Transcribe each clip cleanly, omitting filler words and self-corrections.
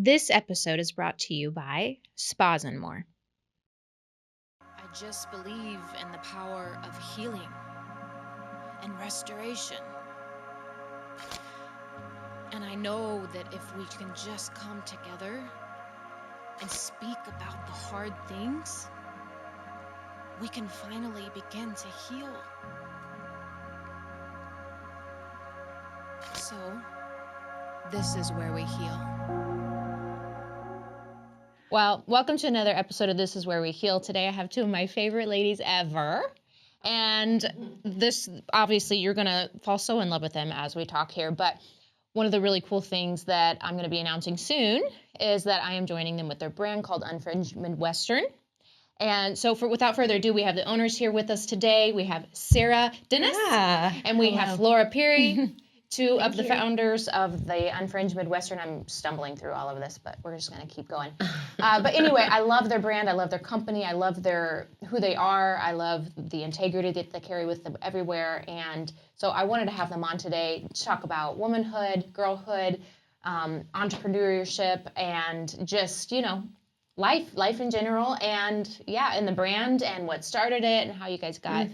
This episode is brought to you by Spas and More. I just believe in the power of healing and restoration. And I know that if we can just come together and speak about the hard things, we can finally begin to heal. So, this is where we heal. Well, welcome to another episode of This Is Where We Heal. Today I have two of my favorite ladies ever. And this, obviously, you're going to fall so in love with them as we talk here. But one of the really cool things that I'm going to be announcing soon is that I am joining them with their brand called Unfringed Midwestern. And so without further ado, we have the owners here with us today. We have Sarah Dennis and we have Flora Peery, two of the founders of the Unfringed Midwestern. I'm stumbling through all of this, but we're just going to keep going. But anyway, I love their brand. I love their company. I love who they are. I love the integrity that they carry with them everywhere. And so I wanted to have them on today to talk about womanhood, girlhood, entrepreneurship, and just, life in general, and and the brand and what started it and how you guys got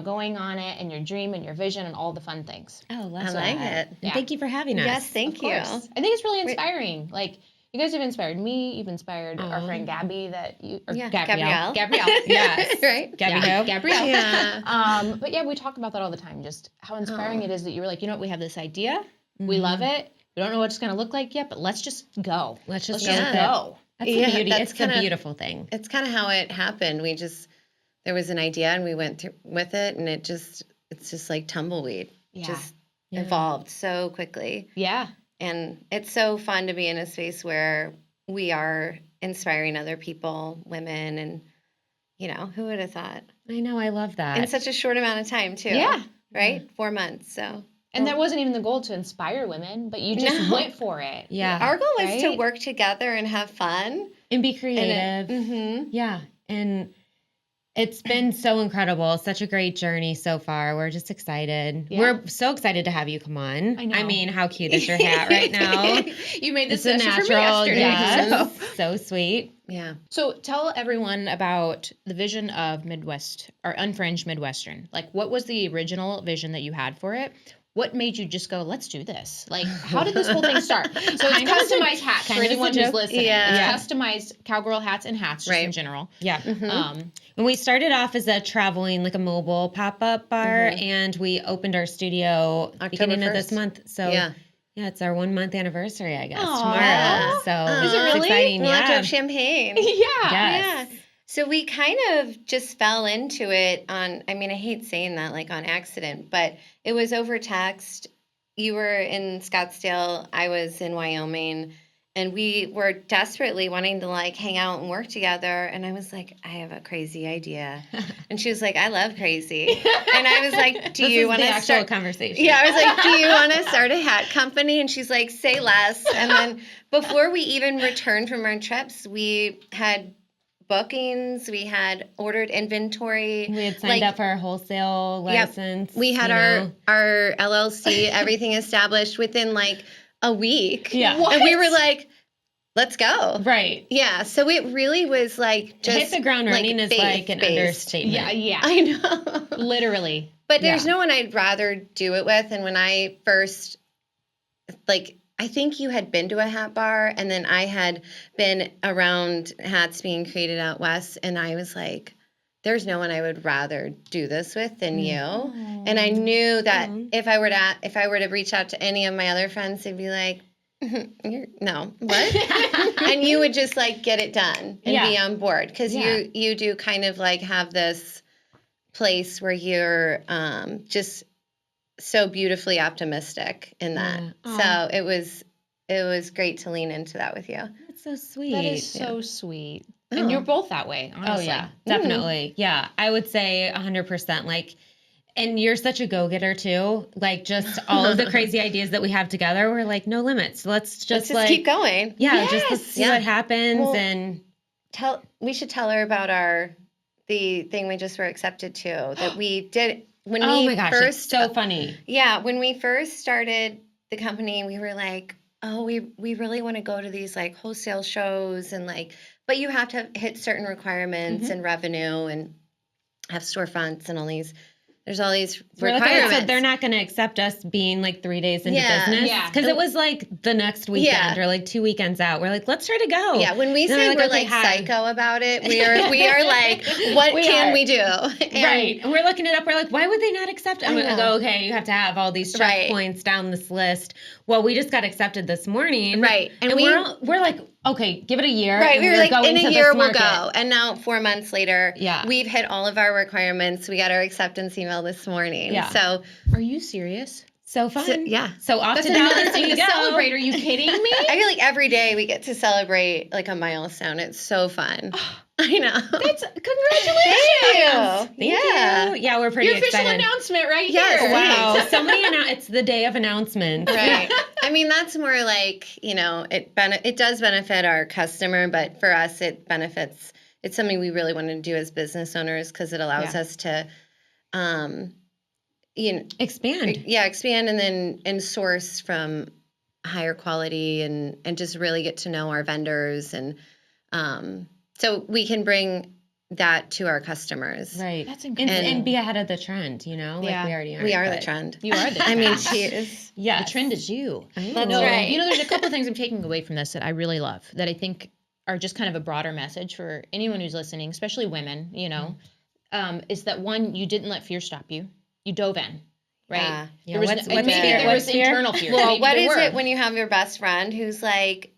going on it, and your dream and your vision and all the fun things. I like it. Yeah. Thank you for having us. Yes, thank you. I think it's really inspiring. Like, you guys have inspired me. You've inspired our friend Gabby Gabrielle. Yes. Right? Gabrielle. Yeah. But yeah, we talk about that all the time. Just how inspiring it is that you were like, we have this idea. We love it. We don't know what it's going to look like yet, but let's just go. Let's just go. That's the beauty. It's a beautiful thing. It's kind of how it happened. There was an idea and we went through with it, and it's just like tumbleweed. Just evolved so quickly. Yeah. And it's so fun to be in a space where we are inspiring other people, women, and, who would have thought? I know. I love that. In such a short amount of time, too. Yeah. Right? 4 months, so. And that wasn't even the goal to inspire women, but you just went for it. Yeah. Our goal was to work together and have fun. And be creative. Yeah. And it's been so incredible. Such a great journey so far. We're just excited. Yeah. We're so excited to have you come on. I know. I mean, how cute is your hat right now? You made this a natural. Yes. So sweet. Yeah. So tell everyone about the vision of Unfringed Midwestern. Like, what was the original vision that you had for it? What made you just go, let's do this? Like, how did this whole thing start? So it's customized hats for anyone who's listening. Yeah. It's customized cowgirl hats and hats just in general. Yeah. And we started off as a mobile pop-up bar, and we opened our studio beginning of this month. So yeah, it's our 1 month anniversary, I guess, tomorrow. So is it really? It's exciting. We'll have to have champagne. Yeah. So we kind of just fell into it I hate saying that, like, on accident, but it was over text. You were in Scottsdale, I was in Wyoming, and we were desperately wanting to, like, hang out and work together. And I was like, I have a crazy idea. And she was like, I love crazy. And I was like, do you want to start a conversation? Yeah, I was like, do you want to start a hat company? And she's like, say less. And then before we even returned from our trips, we had bookings, we had ordered inventory. We had signed up for our wholesale license. We had our LLC, everything established within like a week. Yeah. And we were like, let's go. Right. Yeah. So it really was like just hit the ground running is like an understatement. Yeah. I know. Literally. But there's no one I'd rather do it with. And when I first, I think you had been to a hat bar, and then I had been around hats being created out west, and I was like, there's no one I would rather do this with than you. And I knew that if I were to reach out to any of my other friends, they'd be like, no, what? And you would just like get it done and be on board, because you do kind of like have this place where you're just so beautifully optimistic in that. So it was great to lean into that with you. That's so sweet. That is so sweet. And you're both that way, honestly. Oh, yeah, definitely. Yeah, I would say 100%. Like, and you're such a go-getter, too. Like, just all of the crazy ideas that we have together, we're like, no limits. Let's just keep going. Yeah, let's see what happens. Well, and we should tell her about the thing we just were accepted to, that we did. Oh my gosh, it's so funny. Yeah, when we first started the company, we were like, oh, we really want to go to these like wholesale shows and like, but you have to hit certain requirements and revenue and have storefronts and all these. There's all these requirements. So they're not going to accept us being like 3 days into business. Yeah. Because it was like the next weekend or like 2 weekends out. We're like, let's try to go. Yeah. When we say we're like psycho about it, we are like, what can we do? Right. And we're looking it up. We're like, why would they not accept it? I'm going to go, okay, you have to have all these checkpoints down this list. Well, we just got accepted this morning. Right. And we're like, okay, give it a year. Right. We were like, in a year we'll go. And now 4 months later, we've hit all of our requirements. We got our acceptance email this morning. Yeah. So are you serious? So fun. So, So off to Dallas we go. Celebrate. Are you kidding me? I feel like every day we get to celebrate like a milestone. It's so fun. I know. That's congratulations. Thank you. Yeah, we're pretty excited. Your official announcement right here. Wow. It's the day of announcement. Right. I mean, that's more like, it does benefit our customer, but for us, it's something we really want to do as business owners because it allows us to, expand. Yeah, expand and source from higher quality and just really get to know our vendors and so we can bring that to our customers. Right. That's incredible. And be ahead of the trend, like we already are. We are the trend. You are the trend. I mean, she is. Yeah. The trend is you. That's right. There's a couple of things I'm taking away from this that I really love that I think are just kind of a broader message for anyone who's listening, especially women, is that one, you didn't let fear stop you. You dove in. Right. Yeah. There was internal fear. Well, what is it when you have your best friend who's like,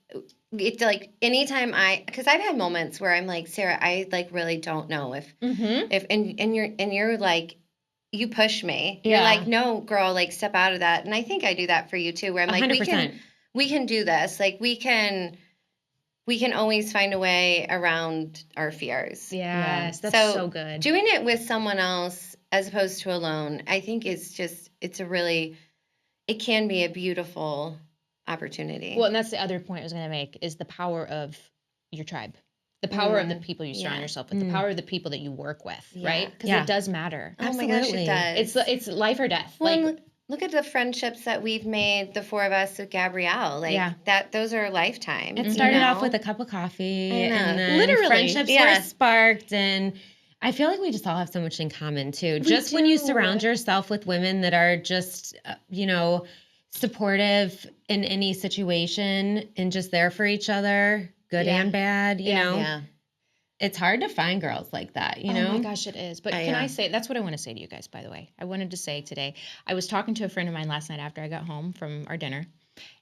it's like anytime because I've had moments where I'm like, Sarah, I like really don't know if you're like, you push me. You're like, no, girl, like step out of that. And I think I do that for you too, where I'm like, 100%. we can do this. Like we can always find a way around our fears. Yes, that's so good. Doing it with someone else as opposed to alone, I think it can be a beautiful opportunity. Well, and that's the other point I was going to make is the power of your tribe, the power of the people you surround yourself with, the power of the people that you work with, right? Because it does matter. Oh my gosh, it does. It's life or death. Well, look at the friendships that we've made, the four of us with Gabrielle. Those are lifetime. It started off with a cup of coffee, and then literally friendships were sparked, and I feel like we just all have so much in common too. When you surround yourself with women that are just, supportive in any situation and just there for each other, good and bad, you know. Yeah. It's hard to find girls like that, you know? Oh my gosh, it is. But can I say, that's what I want to say to you guys, by the way. I wanted to say today, I was talking to a friend of mine last night after I got home from our dinner.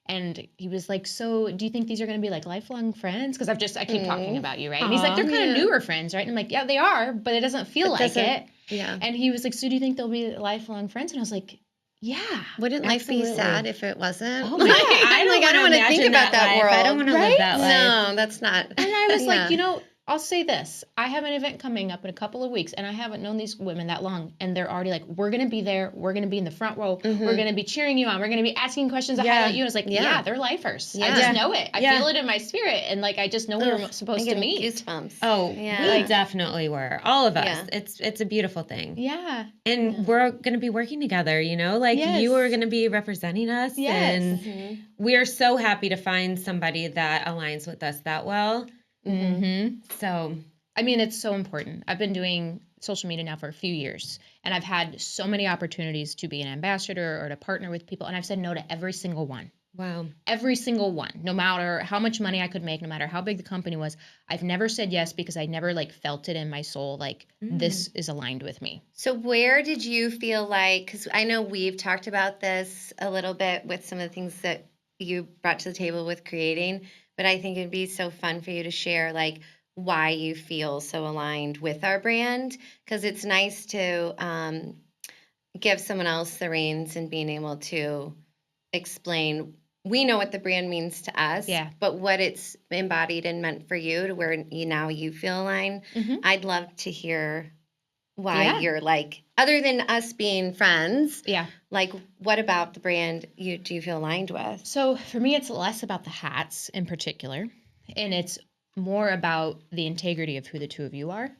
And he was like, so do you think these are going to be like lifelong friends? Because I keep talking about you, right? And he's like, they're kind of newer friends, right? And I'm like, yeah, they are, but it doesn't feel like it. Yeah. And he was like, so do you think they'll be lifelong friends? And I was like, yeah. Wouldn't life be sad if it wasn't? Oh my God. I don't want to think about that world. I don't want to live that life. No, that's not. And I was like, I'll say this. I have an event coming up in a couple of weeks, and I haven't known these women that long, and they're already like, we're going to be there. We're going to be in the front row. Mm-hmm. We're going to be cheering you on. We're going to be asking questions to highlight you. And I was like, they're lifers. Yeah. I just know it. I feel it in my spirit, and like I just know we're supposed to meet. Goosebumps. Oh, we definitely were. All of us. Yeah. It's a beautiful thing. Yeah. And we're going to be working together, you know? Like you are going to be representing us. Yes. And we are so happy to find somebody that aligns with us that well. Mm-hmm. So... I mean, it's so important. I've been doing social media now for a few years, and I've had so many opportunities to be an ambassador or to partner with people, and I've said no to every single one. Wow. Every single one, no matter how much money I could make, no matter how big the company was. I've never said yes because I never felt it in my soul this is aligned with me. So where did you feel like, because I know we've talked about this a little bit with some of the things that you brought to the table with creating, but I think it'd be so fun for you to share why you feel so aligned with our brand, because it's nice to give someone else the reins and being able to explain. We know what the brand means to us, but what it's embodied and meant for you to where you feel aligned. Mm-hmm. I'd love to hear why you're other than us being friends, what about the brand do you feel aligned with? So for me, it's less about the hats in particular, and it's more about the integrity of who the two of you are,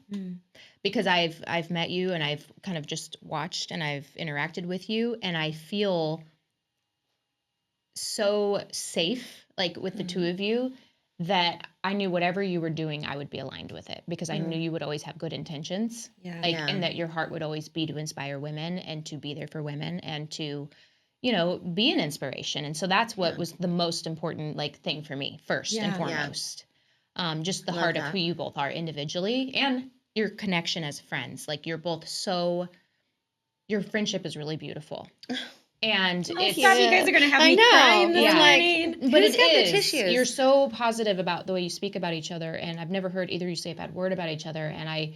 because I've met you and I've kind of just watched and I've interacted with you, and I feel so safe, like with the two of you, that I knew whatever you were doing, I would be aligned with it because I knew you would always have good intentions. And that your heart would always be to inspire women and to be there for women and to, you know, be an inspiration. And so that's what was the most important like thing for me first and foremost. Just the heart of who you both are individually and your connection as friends. Like you're both your friendship is really beautiful. And it's you guys are gonna have me crying this morning. But it is. You're so positive about the way you speak about each other, and I've never heard either of you say a bad word about each other. And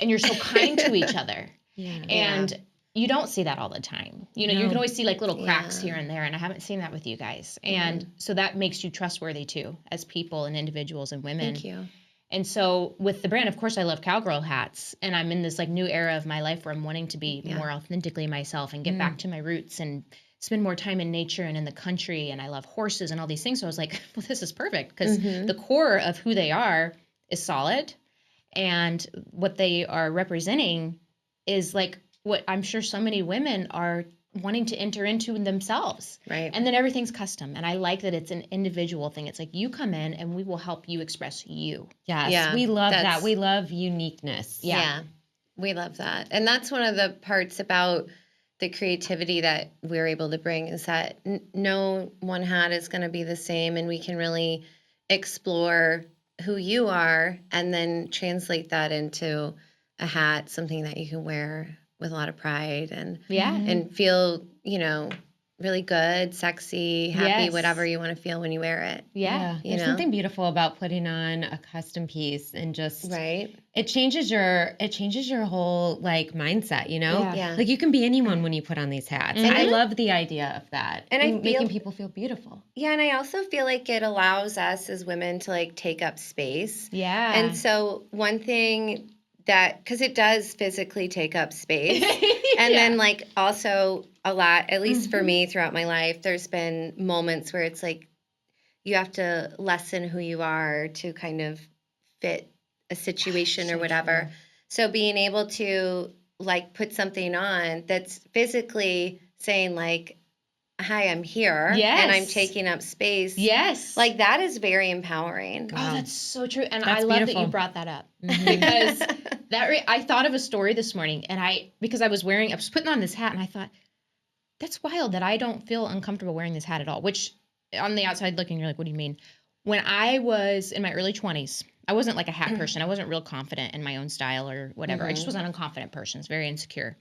you're so kind to each other. And you don't see that all the time. You know, you can always see like little cracks here and there, and I haven't seen that with you guys. And so that makes you trustworthy too, as people and individuals and women. Thank you. And so with the brand, of course, I love cowgirl hats, and I'm in this like new era of my life where I'm wanting to be more authentically myself and get back to my roots and spend more time in nature and in the country. And I love horses and all these things. So I was like, well, this is perfect because the core of who they are is solid, and what they are representing is like what I'm sure so many women are wanting to enter into themselves. Right. And then everything's custom. And I like that it's an individual thing. It's like you come in and we will help you express you. Yes. Yeah, we love that. We love uniqueness. Yeah. We love that. And that's one of the parts about the creativity that we're able to bring is that no one hat is going to be the same, and we can really explore who you are and then translate that into a hat, something that you can wear with a lot of pride and feel, you know, really good, sexy, happy, whatever you want to feel when you wear it. There's something beautiful about putting on a custom piece and just it changes your whole like mindset, you know? Like you can be anyone when you put on these hats. And I love the idea of that. And making people feel beautiful. Yeah, and I also feel like it allows us as women to like take up space. Yeah. And so one thing that, because it does physically take up space. And then like also a lot, at least for me throughout my life, there's been moments where it's like you have to lessen who you are to kind of fit a situation or whatever. True. So being able to like put something on that's physically saying like, hi, I'm here and I'm taking up space. Yes. Like that is very empowering. Oh, that's so true. And I love that you brought that up because I thought of a story this morning and because I was putting on this hat and I thought, that's wild that I don't feel uncomfortable wearing this hat at all, which on the outside looking, you're like, what do you mean? When I was in my early 20s, I wasn't like a hat person. I wasn't real confident in my own style or whatever. I just was an unconfident person. I was very insecure.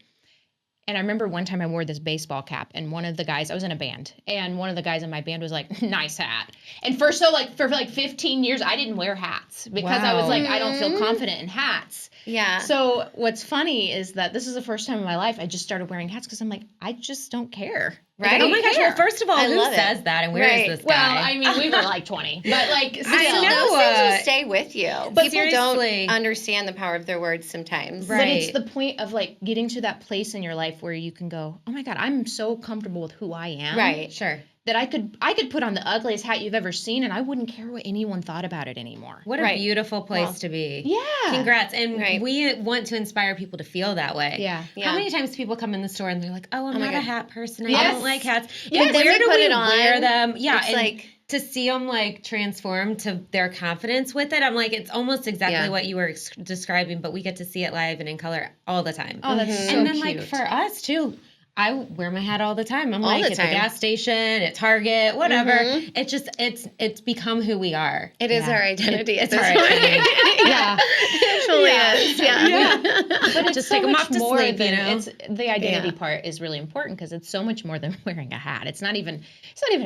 And I remember one time I wore this baseball cap and one of the guys, I was in a band, and one of the guys in my band was like, nice hat. And for 15 years, I didn't wear hats because I was like, I don't feel confident in hats. Yeah. So what's funny is that this is the first time in my life I just started wearing hats because I'm like, I just don't care. Right? Oh my gosh, well, first of all, who says that and where is this guy? Well, I mean, we were like 20, but like still. I know, those things will stay with you. But people don't understand the power of their words sometimes. Right. But it's the point of like getting to that place in your life where you can go, oh my God, I'm so comfortable with who I am. Right. Sure. That I could put on the ugliest hat you've ever seen and I wouldn't care what anyone thought about it anymore. What a beautiful place to be. Yeah. Congrats. And we want to inspire people to feel that way. Yeah. How many times people come in the store and they're like, oh, I'm not a hat person. I don't like hats. Yes. But where do we wear them? Yeah. It's like to see them like transform to their confidence with it. I'm like, it's almost exactly what you were describing, but we get to see it live and in color all the time. Oh, that's so And then cute. like for us too, I wear my hat all the time. I'm like at the gas station, at Target, whatever. It's just it's become who we are. It is our identity. It's our identity. Yeah. It truly is. Yeah. But it's just so take them much off to more sleep, than, you know? It's the identity part is really important because it's so much more than wearing a hat. It's not even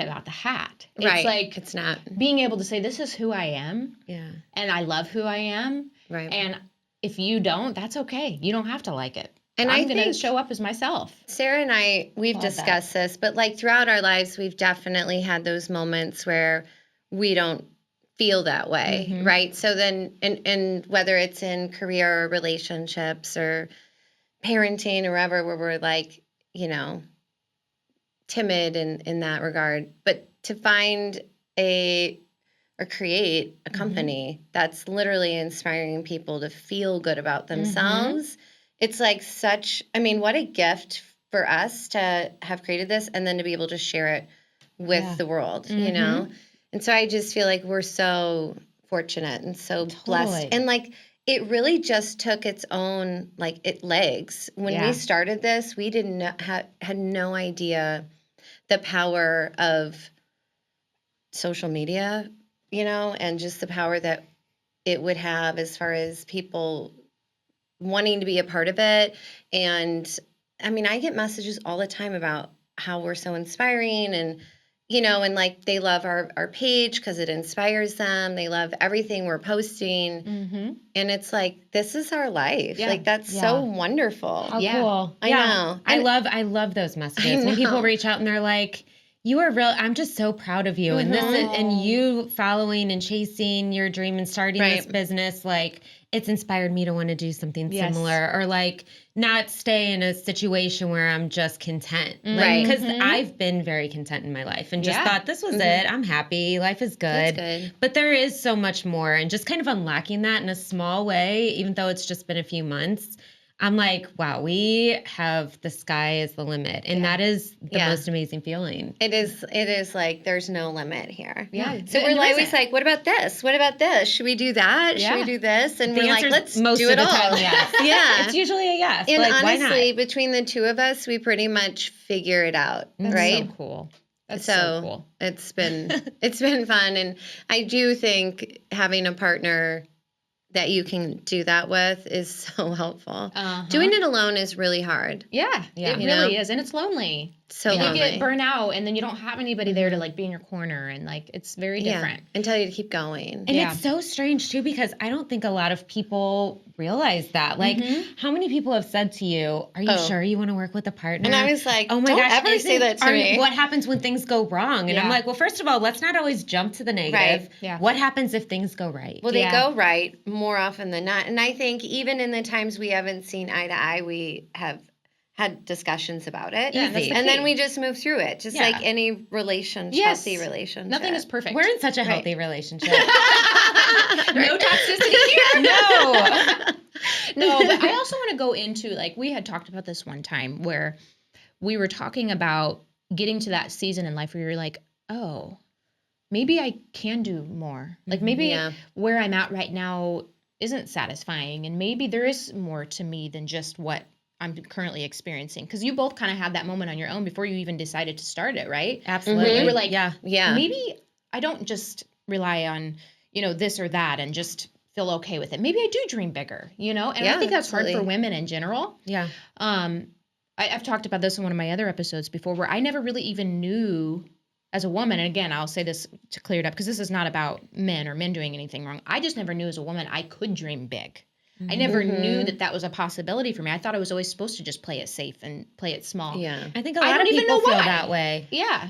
about the hat. It's like it's not being able to say this is who I am. Yeah. And I love who I am. Right. And if you don't, that's okay. You don't have to like it. And I'm going to show up as myself. Sarah and I, we've discussed this, but like throughout our lives, we've definitely had those moments where we don't feel that way, right? So then, and whether it's in career or relationships or parenting or wherever, where we're like, you know, timid in that regard, but to find or create a company that's literally inspiring people to feel good about themselves. It's like what a gift for us to have created this and then to be able to share it with the world, you know? And so I just feel like we're so fortunate and so blessed. And like, it really just took its own, like, legs. When we started this, we didn't had no idea the power of social media, you know, and just the power that it would have as far as people wanting to be a part of it. And I mean, I get messages all the time about how we're so inspiring and, you know, and like they love our page because it inspires them. They love everything we're posting. And it's like, this is our life. Like, that's so wonderful. How cool. I know. I love those messages when people reach out and they're like, you are real. I'm just so proud of you. And this is, and you following and chasing your dream and starting this business, like, it's inspired me to want to do something similar, or like not stay in a situation where I'm just content. Like, because I've been very content in my life and just thought this was it. I'm happy. Life is good. That's good. But there is so much more, and just kind of unlocking that in a small way, even though it's just been a few months. I'm like, wow, we have the sky is the limit. And that is the most amazing feeling. It is like, there's no limit here. Yeah. So we're always like, what about this? What about this? Should we do that? Should we do this? And we're like, let's do it all. Yes. Yeah. It's usually a yes. And like, honestly, between the two of us, we pretty much figure it out. That's right? so cool. That's so cool. It's been fun. And I do think having a partner that you can do that with is so helpful. Doing it alone is really hard. Yeah, it really is. And it's lonely. So and lonely. you get burnt out, and then you don't have anybody there to like be in your corner, and like it's very different. And tell you to keep going. And it's so strange too, because I don't think a lot of people realize that. Like, how many people have said to you, "Are you sure you want to work with a partner?" And I was like, "Oh my gosh, ever say that to me." What happens when things go wrong? And I'm like, well, first of all, let's not always jump to the negative. Right. Yeah. What happens if things go right? Well, they go right more often than not. And I think even in the times we haven't seen eye to eye, we have had discussions about it. Easy. And then we just move through it, just like any relationship, healthy relationship. Nothing is perfect. We're in such a healthy relationship. No toxicity here. No. No, but I also want to go into, like, we had talked about this one time where we were talking about getting to that season in life where you're like, oh, maybe I can do more. Like, maybe where I'm at right now isn't satisfying, and maybe there is more to me than just what I'm currently experiencing. Because you both kind of had that moment on your own before you even decided to start it, right? Absolutely. You were like, yeah, maybe I don't just rely on, you know, this or that and just feel okay with it. Maybe I do dream bigger, you know? And I think that's hard for women in general. Yeah. I've talked about this in one of my other episodes before, where I never really even knew as a woman, and again, I'll say this to clear it up, because this is not about men or men doing anything wrong. I just never knew as a woman I could dream big. I never knew that was a possibility for me. I thought I was always supposed to just play it safe and play it small. Yeah. I think a lot of people feel that way. Yeah.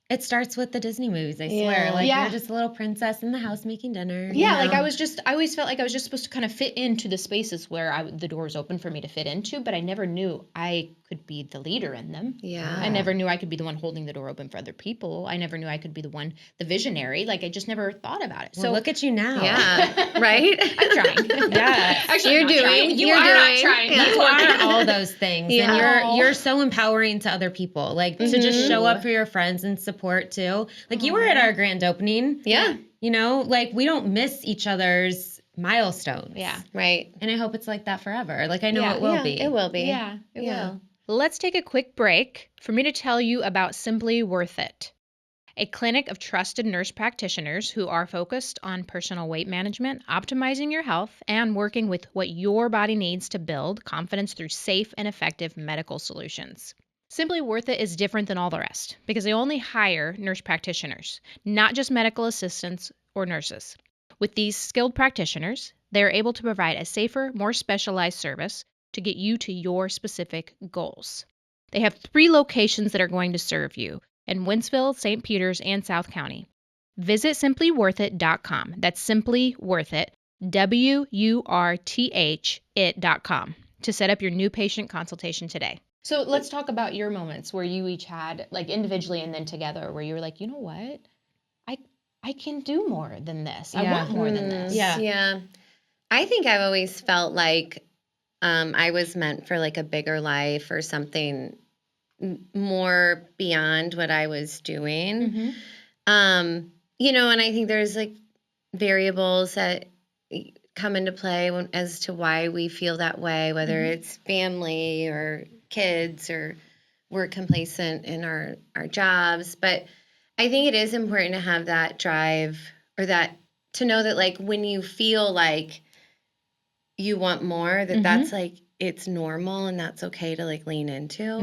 It starts with the Disney movies, I swear. Like, you're just a little princess in the house making dinner. Yeah, like I always felt like I was just supposed to kind of fit into the spaces where the doors open for me to fit into, but I never knew I could be the leader in them. Yeah. I never knew I could be the one holding the door open for other people. I never knew I could be the visionary. Like, I just never thought about it. Well, so look at you now. Yeah. Right? I'm trying. Yeah. Actually, you're doing. You are not trying. You are all those things. Yeah. And you're so empowering to other people. Like, to just show up for your friends and support too. Like, you were at our grand opening. Yeah. You know, like, we don't miss each other's milestones. Yeah. Right. And I hope it's like that forever. Like, I know it will be. It will be. Yeah, it will. Let's take a quick break for me to tell you about Simply Wurth It, a clinic of trusted nurse practitioners who are focused on personal weight management, optimizing your health, and working with what your body needs to build confidence through safe and effective medical solutions. Simply Wurth It is different than all the rest because they only hire nurse practitioners, not just medical assistants or nurses. With these skilled practitioners, they are able to provide a safer, more specialized service to get you to your specific goals. They have 3 locations that are going to serve you in Wentzville, St. Peters, and South County. Visit simplyworthit.com. That's Simply Wurth It, WURTH it.com, to set up your new patient consultation today. So let's talk about your moments where you each had, like, individually and then together, where you were like, you know what? I can do more than this. I want more than this. Yeah. I think I've always felt like I was meant for, like, a bigger life or something more beyond what I was doing. Mm-hmm. You know, and I think there's like variables that come into play as to why we feel that way, whether it's family or kids or we're complacent in our jobs. But I think it is important to have that drive, or that to know that like when you feel like you want more, that that's like, it's normal and that's okay to like lean into.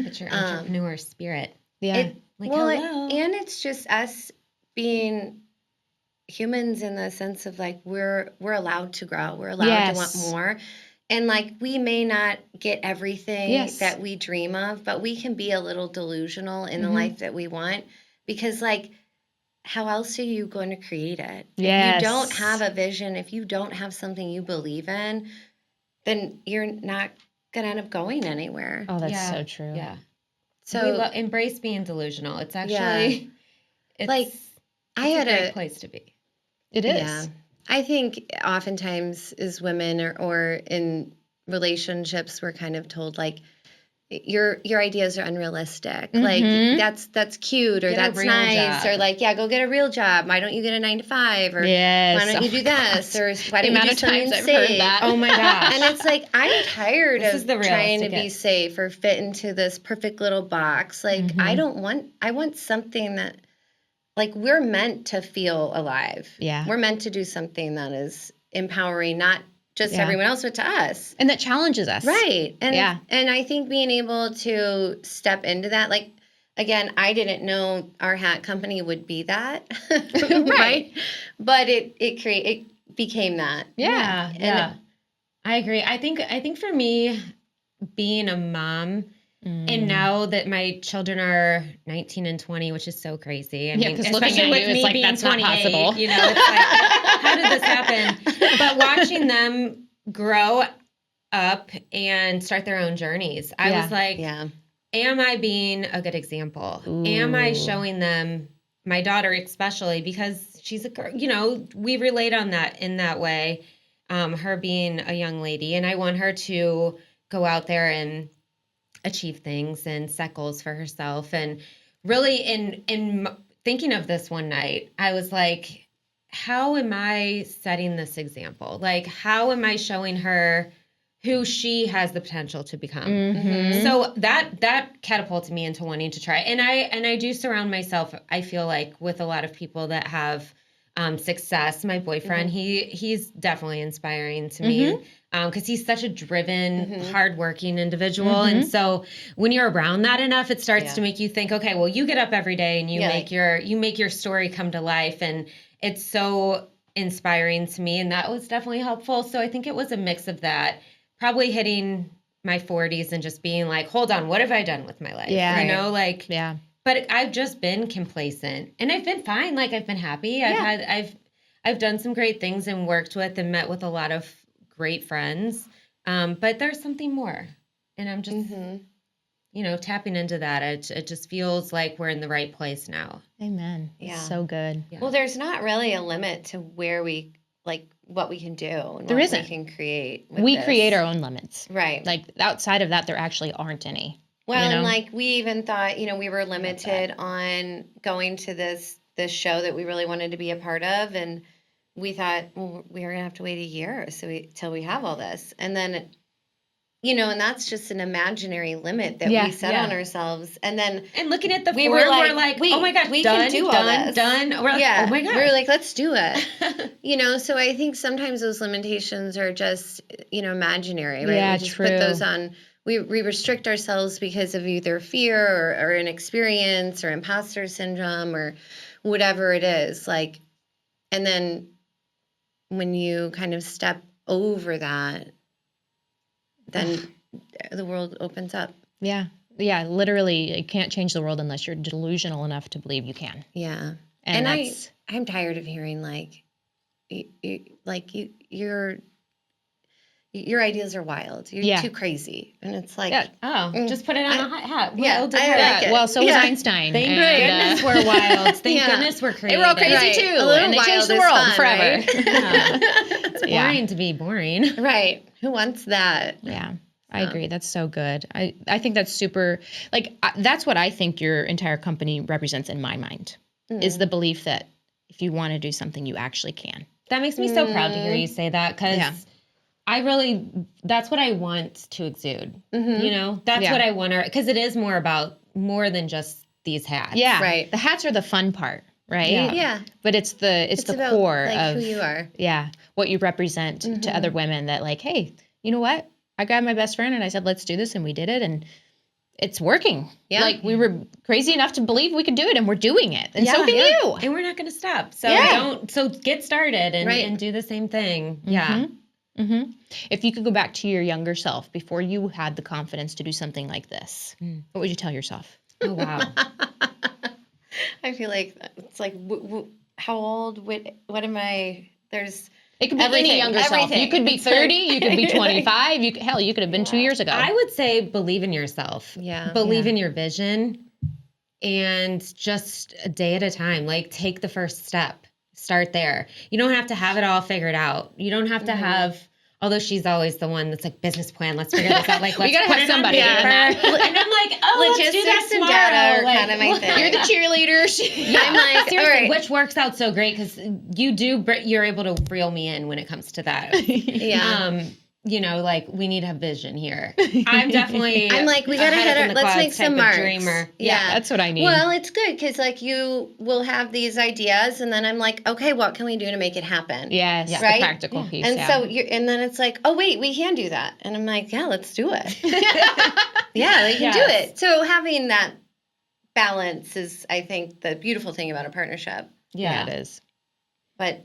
It's your entrepreneur spirit. Yeah. Hello. And it's just us being humans in the sense of like we're allowed to grow, we're allowed to want more, and like we may not get everything that we dream of, but we can be a little delusional in the life that we want, because like how else are you going to create it? If you don't have a vision, if you don't have something you believe in, then you're not gonna end up going anywhere. Oh, that's so true. Yeah. So we embrace being delusional. It's actually it's like I had a great place to be. It is. Yeah. I think oftentimes as women or in relationships, we're kind of told like your ideas are unrealistic. Like that's cute, or get that's nice, or like, go get a real job. Why don't you get a 9-to-5? Or why don't you do this? Or why don't you do something safe? Heard that. Oh my gosh. And it's like, I'm tired of trying to be safe or fit into this perfect little box. Like I want something that, like, we're meant to feel alive. Yeah. We're meant to do something that is empowering, not just everyone else, but to us. And that challenges us. Right. And and I think being able to step into that, like, again, I didn't know our hat company would be that. Right. But it became that. Yeah. And I agree. I think for me, being a mom, and now that my children are 19 and 20, which is so crazy. I mean, especially with me being that's 28, not possible. You know, it's like, how did this happen? But watching them grow up and start their own journeys, I was like, am I being a good example? Ooh. Am I showing them, my daughter especially, because she's a girl, you know, we relate on that in that way, her being a young lady. And I want her to go out there and achieve things and set goals for herself. And really in thinking of this one night, I was like, how am I setting this example? Like, how am I showing her who she has the potential to become? So that catapulted me into wanting to try. And I do surround myself, I feel like, with a lot of people that have success. My boyfriend, he's definitely inspiring to me. Because he's such a driven, hardworking individual. And so when you're around that enough, it starts to make you think, okay, well, you get up every day and you make your story come to life. And it's so inspiring to me. And that was definitely helpful. So I think it was a mix of that, probably hitting my 40s and just being like, hold on, what have I done with my life? Yeah. You know, like, but I've just been complacent and I've been fine. Like, I've been happy. I've done some great things and worked with and met with a lot of great friends, but there's something more, and I'm just you know, tapping into that. It just feels like we're in the right place now. Amen. So good. Well, there's not really a limit to where we, like, what we can do and there what isn't. We can create. We create our own limits, right? Like, outside of that, there actually aren't any. Well, and like, we even thought, you know, we were limited on going to this show that we really wanted to be a part of, and we thought, well, we are going to have to wait a year till we have all this. And then, you know, and that's just an imaginary limit that we set on ourselves. And then, and looking at the we were like, oh my God, we done, can do all this. Done. We're like, oh my God. We were like, let's do it. You know, so I think sometimes those limitations are just, you know, imaginary, right? Yeah, we just put those on. We restrict ourselves because of either fear or inexperience or imposter syndrome or whatever it is. Like, and then when you kind of step over that, then the world opens up. Yeah. Yeah. Literally, you can't change the world unless you're delusional enough to believe you can. Yeah. And I'm tired of hearing like, your ideas are wild. You're too crazy. And it's like, just put it on a hat. I like it. Well, so was Einstein. Thank goodness we're wild. Thank goodness we're creative. They were all crazy too. And they changed the world forever. Right? It's boring to be boring. Right. Who wants that? Yeah. I agree. That's so good. I think that's super, like, that's what I think your entire company represents in my mind, is the belief that if you want to do something, you actually can. That makes me so proud to hear you say that, because that's what I want to exude. You know, that's what I want to, because it is more than just these hats. Yeah. Right. The hats are the fun part, right? Yeah. But it's the about, core like, of who you are. Yeah. What you represent to other women, that like, hey, you know what? I grabbed my best friend and I said, let's do this. And we did it. And it's working. Yeah. Like, we were crazy enough to believe we could do it, and we're doing it. And so can you. And we're not going to stop. So get started and do the same thing. Yeah. If you could go back to your younger self before you had the confidence to do something like this, what would you tell yourself? Oh, wow. I feel like it's like, how old? What am I? It could be any younger self. You could be 30. You could be 25. You could have been 2 years ago. I would say believe in yourself. Yeah. Believe in your vision, and just a day at a time. Like, take the first step. Start there. You don't have to have it all figured out. You don't have to have. Although she's always the one that's like, business plan, let's figure this out. Like, let's gotta put have it somebody on paper. And I'm like, oh, let's do that Logistics and tomorrow. data are Like, kind of my thing. You're the cheerleader. I'm like, seriously, all right. which works out so great, because you're able to reel me in when it comes to that. Yeah. You know, like, we need to have vision here. I'm definitely. I'm like, we gotta let's make some marks. Dreamer. Yeah, that's what I need. Well, it's good because like you will have these ideas, and then I'm like, okay, what can we do to make it happen? Yes, right? the practical piece. And so and then it's like, oh wait, we can do that, and I'm like, yeah, let's do it. Yeah, we can do it. So having that balance is, I think, the beautiful thing about a partnership. Yeah, it is. But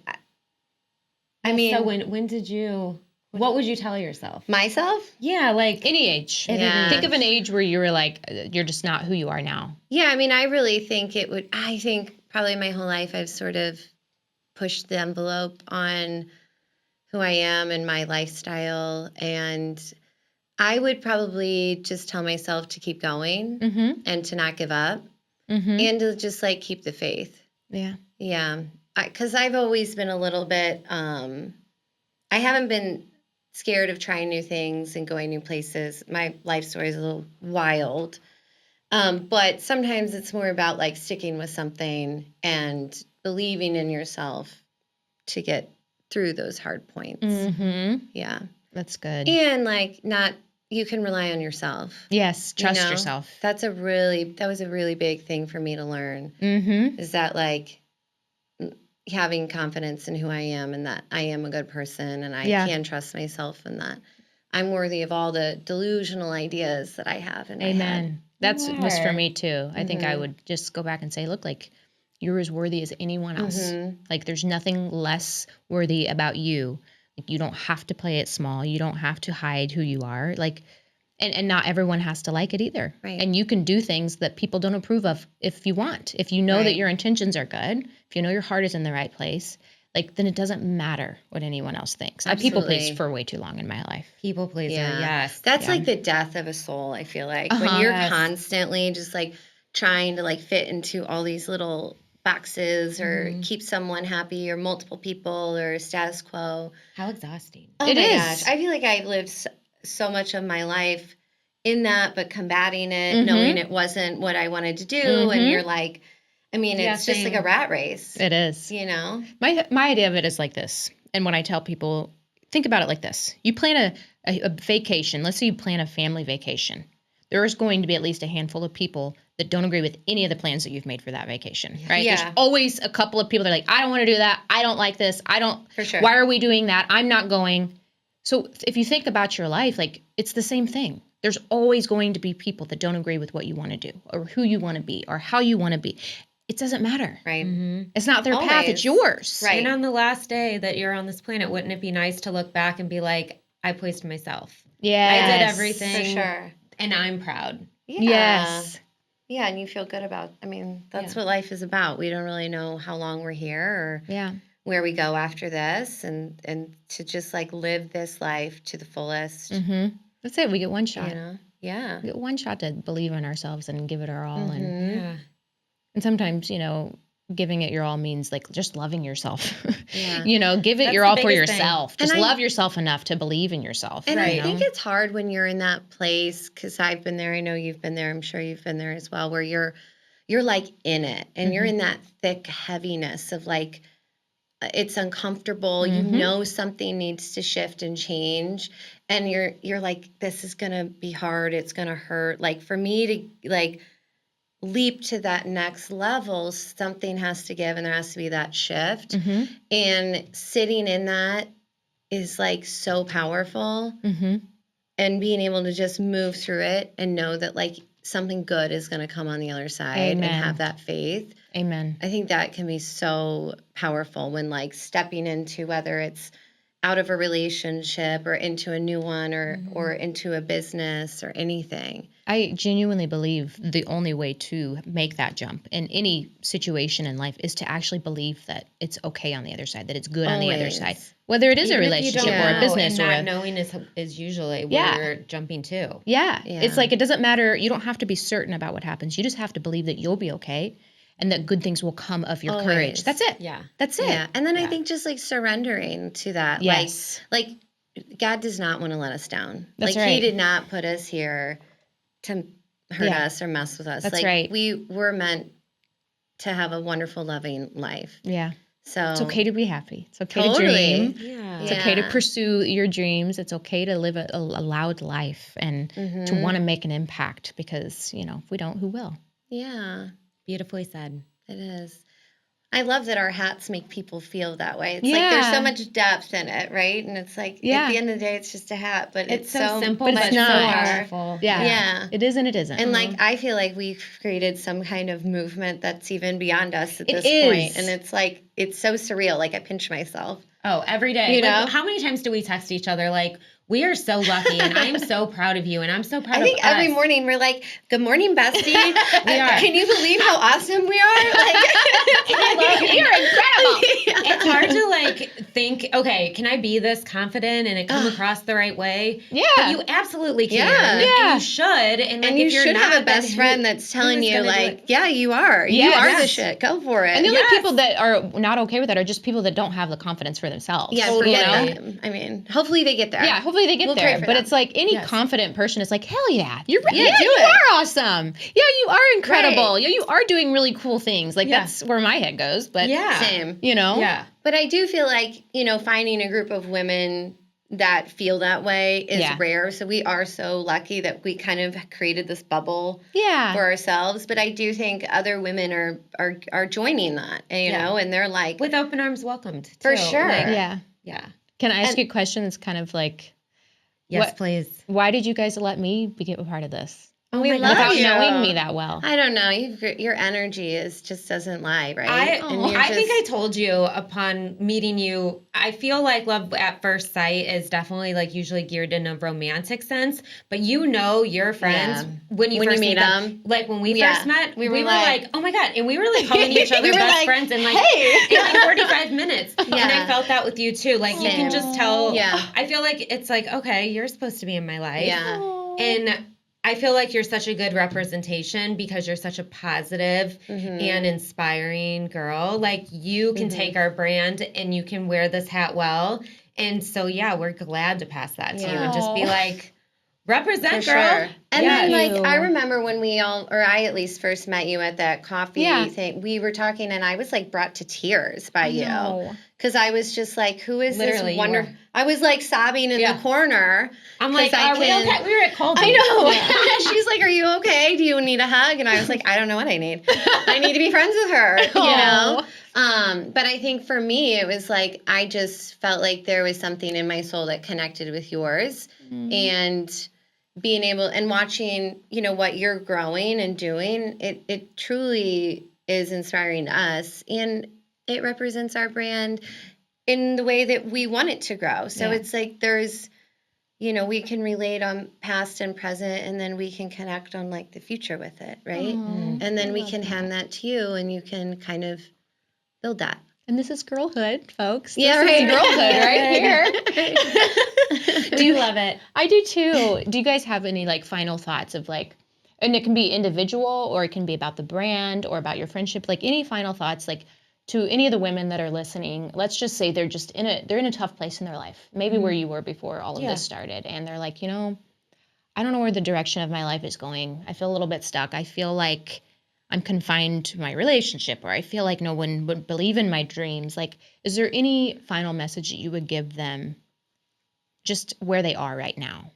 I mean, so when did you? What would you tell yourself? Myself? Yeah, like any age. Yeah. Think of an age where you were like, you're just not who you are now. Yeah, I mean, I really think I think probably my whole life I've sort of pushed the envelope on who I am and my lifestyle. And I would probably just tell myself to keep going and to not give up and to just like keep the faith. Yeah. Yeah. Because I've always been a little bit, I haven't been scared of trying new things and going new places. My life story is a little wild. But sometimes it's more about like sticking with something and believing in yourself to get through those hard points. Yeah. That's good. And like you can rely on yourself. Yes. Trust yourself. That was a really big thing for me to learn. Is that like having confidence in who I am and that I am a good person and I can trust myself and that I'm worthy of all the delusional ideas that I have in my head. That was for me too. I think I would just go back and say, look, like, you're as worthy as anyone else. Like, there's nothing less worthy about you. Like, you don't have to play it small. You don't have to hide who you are. Like, and not everyone has to like it either. Right. And you can do things that people don't approve of if you want. If you know that your intentions are good, if you know your heart is in the right place, like, then it doesn't matter what anyone else thinks. I people please for way too long in my life. People pleaser, yes. That's like the death of a soul, I feel like. When you're constantly just like trying to like fit into all these little boxes or keep someone happy or multiple people or status quo. How exhausting. Oh my gosh. I feel like I've lived so much of my life in that, but combating it, knowing it wasn't what I wanted to do. And you're like, I mean, it's just like a rat race. It is. You know? My idea of it is like this. And when I tell people, think about it like this. You plan a vacation. Let's say you plan a family vacation. There is going to be at least a handful of people that don't agree with any of the plans that you've made for that vacation, right? Yeah. There's always a couple of people that are like, I don't want to do that. I don't like this. For sure. Why are we doing that? I'm not going. So if you think about your life, like, it's the same thing. There's always going to be people that don't agree with what you want to do or who you want to be or how you want to be. It doesn't matter. Right. It's not their path. It's yours. Right. And on the last day that you're on this planet, wouldn't it be nice to look back and be like, I pleased myself. Yeah. I did everything. For sure. And I'm proud. Yeah. Yes. Yeah, and you feel good about, I mean, that's what life is about. We don't really know how long we're here or where we go after this and to just like live this life to the fullest. That's it. We get one shot. You know? Yeah. We get one shot to believe in ourselves and give it our all. And sometimes, you know, giving it your all means like just loving yourself. Yeah. You know, give it That's your the all for biggest thing. yourself. Just love yourself enough to believe in yourself. And Right. I think it's hard when you're in that place, because I've been there. I know you've been there. I'm sure you've been there as well, where you're like in it and you're in that thick heaviness of like, it's uncomfortable. You know something needs to shift and change, and you're like, this is gonna be hard. It's gonna hurt. Like for me to like leap to that next level, something has to give, and there has to be that shift. And sitting in that is like so powerful, and being able to just move through it and know that like something good is going to come on the other side. Amen. And have that faith. Amen. I think that can be so powerful when like stepping into, whether it's out of a relationship or into a new one or into a business or anything. I genuinely believe the only way to make that jump in any situation in life is to actually believe that it's okay on the other side, that it's good on the other side. Whether it is Even a if you relationship don't or a know, business and or not knowing is usually where you're jumping to. Yeah. It's like, it doesn't matter. You don't have to be certain about what happens. You just have to believe that you'll be okay and that good things will come of your courage. That's it. Yeah. That's it. Yeah. And then I think just like surrendering to that. Yes. Like God does not want to let us down. That's like right. He did not put us here to hurt us or mess with us. That's like right. we were meant to have a wonderful, loving life. Yeah. So It's okay to be happy. It's okay Totally. to dream. Yeah. It's okay to pursue your dreams. It's okay to live a loud life and to want to make an impact, because, you know, if we don't, who will? Yeah, Beautifully said. it is. I love that our hats make people feel that way. It's like there's so much depth in it, right? And it's like at the end of the day, it's just a hat, but it's so simple, but but it's so not. powerful. Yeah. It is and it isn't. And like I feel like we've created some kind of movement that's even beyond us at this is. point. And it's like it's so surreal. Like I pinch myself. Oh, every day. You Like, know? how many times do we text each other like, we are so lucky and I'm so proud of you and I'm so proud I think of us. every morning we're like, "Good morning, bestie." We are. Can you believe how awesome we are? Like, you're incredible. It's hard to like think, okay, can I be this confident and it come across the right way? Yeah. But you absolutely can. Yeah. And you should. And, like, and you if you're should not, have a then best friend that's telling who's you, gonna do like, it? yeah, you are. You Yes. are the Yes. shit. Go for it. And the only Yes. people that are not okay with that are just people that don't have the confidence for themselves. yeah, Totally. forget them. I mean, hopefully they get there. Yeah, hopefully they get We'll there. pray for But them. it's like any Yes. confident person is like, hell yeah, you're Yeah, yeah, do you it. are awesome. Yeah, you are incredible. Right. Yeah, you are doing really cool things. Like Yeah. that's where my head goes. But Yeah. Same. you know, Yeah. But I do feel like, finding a group of women that feel that way is rare. So we are so lucky that we kind of created this bubble yeah, for ourselves. But I do think other women are joining that, you know, and they're like, With open arms welcomed. Too. For sure. Like, yeah. yeah. Can I ask you a question? That's kind of like, Yes, What- please. why did you guys let me be a part of this Oh we my love without gosh. you. knowing me that well? I don't know. Your energy just doesn't lie, right? I think I told you upon meeting you, I feel like love at first sight is definitely like usually geared in a romantic sense, but your friends when you first meet them. like when we Yeah. first met, We we were were like- like, oh my God. And we were like calling each other We were best like, friends in like, hey. in like 45 minutes. And Yeah. I felt that with you too. Like you can just tell. Yeah. I feel like it's like, okay, you're supposed to be in my life. Yeah. And I feel like you're such a good representation because you're such a positive and inspiring girl. Like you can take our brand and you can wear this hat well. And so, yeah, we're glad to pass that to you and just be like, represent, For girl. sure. And then, Yes. like, I remember when I at least first met you at that coffee Yeah. thing, we were talking and I was like brought to tears by you. No. Because I was just like, who is Literally, this you wonderful? were. I was like sobbing in Yeah. the corner. I'm like, 'Cause I are we can- okay? We were at Cold. I know. She's like, are you okay? Do you need a hug? And I was like, I don't know what I need. I need to be friends with her, you know? But I think for me, it was like, I just felt like there was something in my soul that connected with yours. And being able and watching, what you're growing and doing, it truly is inspiring to us. And it represents our brand in the way that we want it to grow. So it's like there's, we can relate on past and present, and then we can connect on like the future with it, right? And then we can hand that to you, and you can kind of build that. And this is girlhood, folks. Yeah, This right. is girlhood right here. Do you love it? I do too. Do you guys have any like final thoughts of like and it can be individual or it can be about the brand or about your friendship, like any final thoughts, like to any of the women that are listening, let's just say they're just they're in a tough place in their life, maybe where you were before all of this started. And they're like, I don't know where the direction of my life is going. I feel a little bit stuck. I feel like I'm confined to my relationship, or I feel like no one would believe in my dreams. Like, is there any final message that you would give them just where they are right now?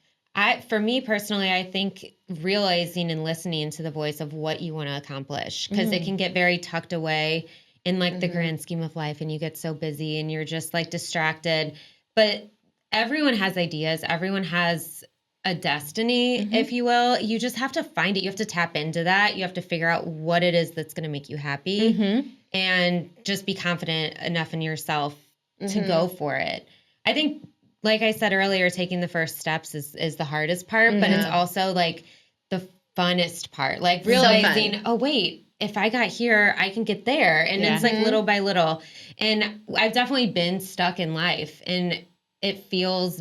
For me personally, I think realizing and listening to the voice of what you want to accomplish, because it can get very tucked away in like the grand scheme of life, and you get so busy and you're just like distracted. But everyone has ideas. Everyone has a destiny, if you will. You just have to find it. You have to tap into that. You have to figure out what it is that's going to make you happy, and just be confident enough in yourself to go for it. I think, like I said earlier, taking the first steps is the hardest part, but it's also like the funnest part. Like realizing, oh wait, if I got here, I can get there. And it's like little by little. And I've definitely been stuck in life, and it feels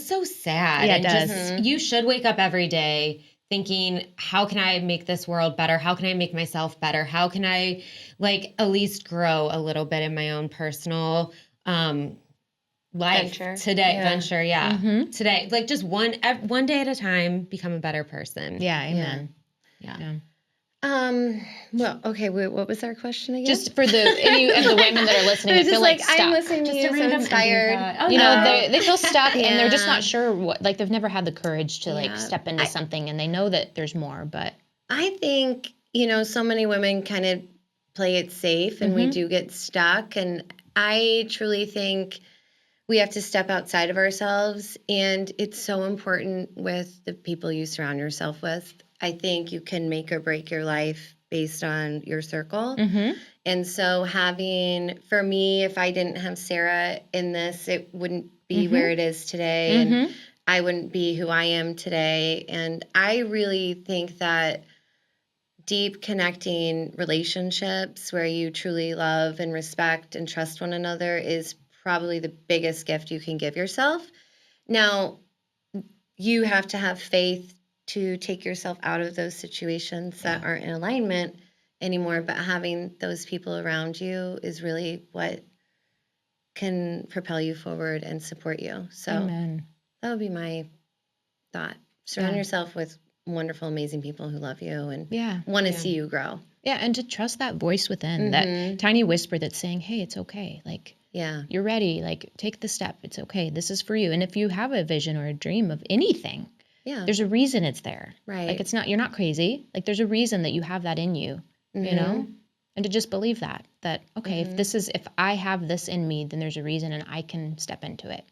so sad. Yeah, and it does. Just, you should wake up every day thinking, how can I make this world better? How can I make myself better? How can I like at least grow a little bit in my own personal life venture today, like just one day at a time, become a better person. Amen. Well, okay, what was our question again? Just for any of the women that are listening that feel like stuck. I'm listening to you, so inspired. They feel stuck and they're just not sure what, like they've never had the courage to like step into something, and they know that there's more. But I think, so many women kind of play it safe, and we do get stuck. And I truly think we have to step outside of ourselves, and it's so important with the people you surround yourself with. I think you can make or break your life based on your circle. And so for me, if I didn't have Sarah in this, it wouldn't be where it is today, and I wouldn't be who I am today. And I really think that deep connecting relationships where you truly love and respect and trust one another is probably the biggest gift you can give yourself. Now, you have to have faith to take yourself out of those situations that aren't in alignment anymore, but having those people around you is really what can propel you forward and support you. So that would be my thought. Surround yourself with wonderful, amazing people who love you and want to see you grow. Yeah, and to trust that voice within, that tiny whisper that's saying, hey, it's okay. Like, you're ready. Like, take the step. It's okay. This is for you. And if you have a vision or a dream of anything, there's a reason it's there. Right. Like, you're not crazy. Like, there's a reason that you have that in you, you know? And to just believe that, okay, if I have this in me, then there's a reason and I can step into it.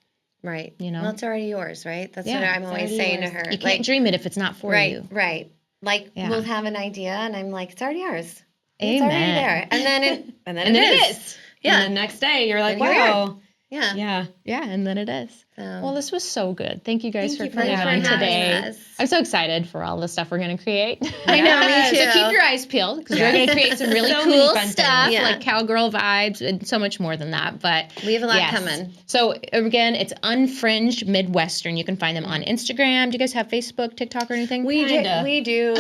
Right. Well, it's already yours, right? That's what I'm always saying to her. You can't dream it if it's not for you. Right. Like, we'll have an idea and I'm like, it's already ours. Amen. It's already there. And then it is. Yeah. And the next day you're like, wow. Yeah. Yeah, and then it is. Well, this was so good. Thank you guys for coming on today. I'm so excited for all the stuff we're going to create. I know, me too. So keep your eyes peeled because we're going to create some really cool stuff like cowgirl vibes and so much more than that. But we have a lot coming. So again, it's Unfringed Midwestern. You can find them on Instagram. Do you guys have Facebook, TikTok, or anything? We do.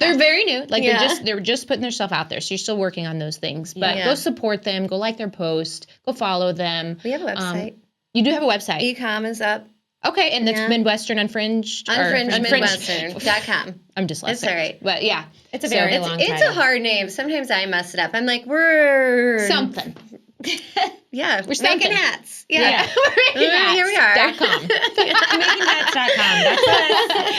They're very new. Like they're just putting themselves out there. So you're still working on those things. But go support them. Go like their post. Go follow them. We have a website. You do have a website. E-com is up. Okay, and that's Midwestern Unfringed? Unfringedmidwestern.com. I'm dyslexic. It's all right. But yeah. It's a very long It's a hard name. Sometimes I mess it up. I'm like, we're... Something. Yeah, we're making hats. Yeah. We're making hats. Here we are. .com. Makinghats.com.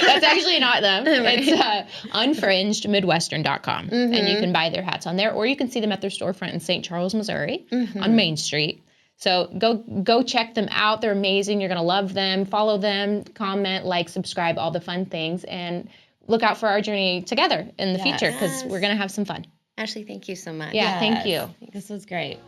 That's actually not them. It's unfringedmidwestern.com. And you can buy their hats on there, or you can see them at their storefront in St. Charles, Missouri on Main Street. So go check them out. They're amazing. You're going to love them. Follow them, comment, like, subscribe, all the fun things. And look out for our journey together in the future because we're going to have some fun. Ashley, thank you so much. Yeah, thank you. This was great.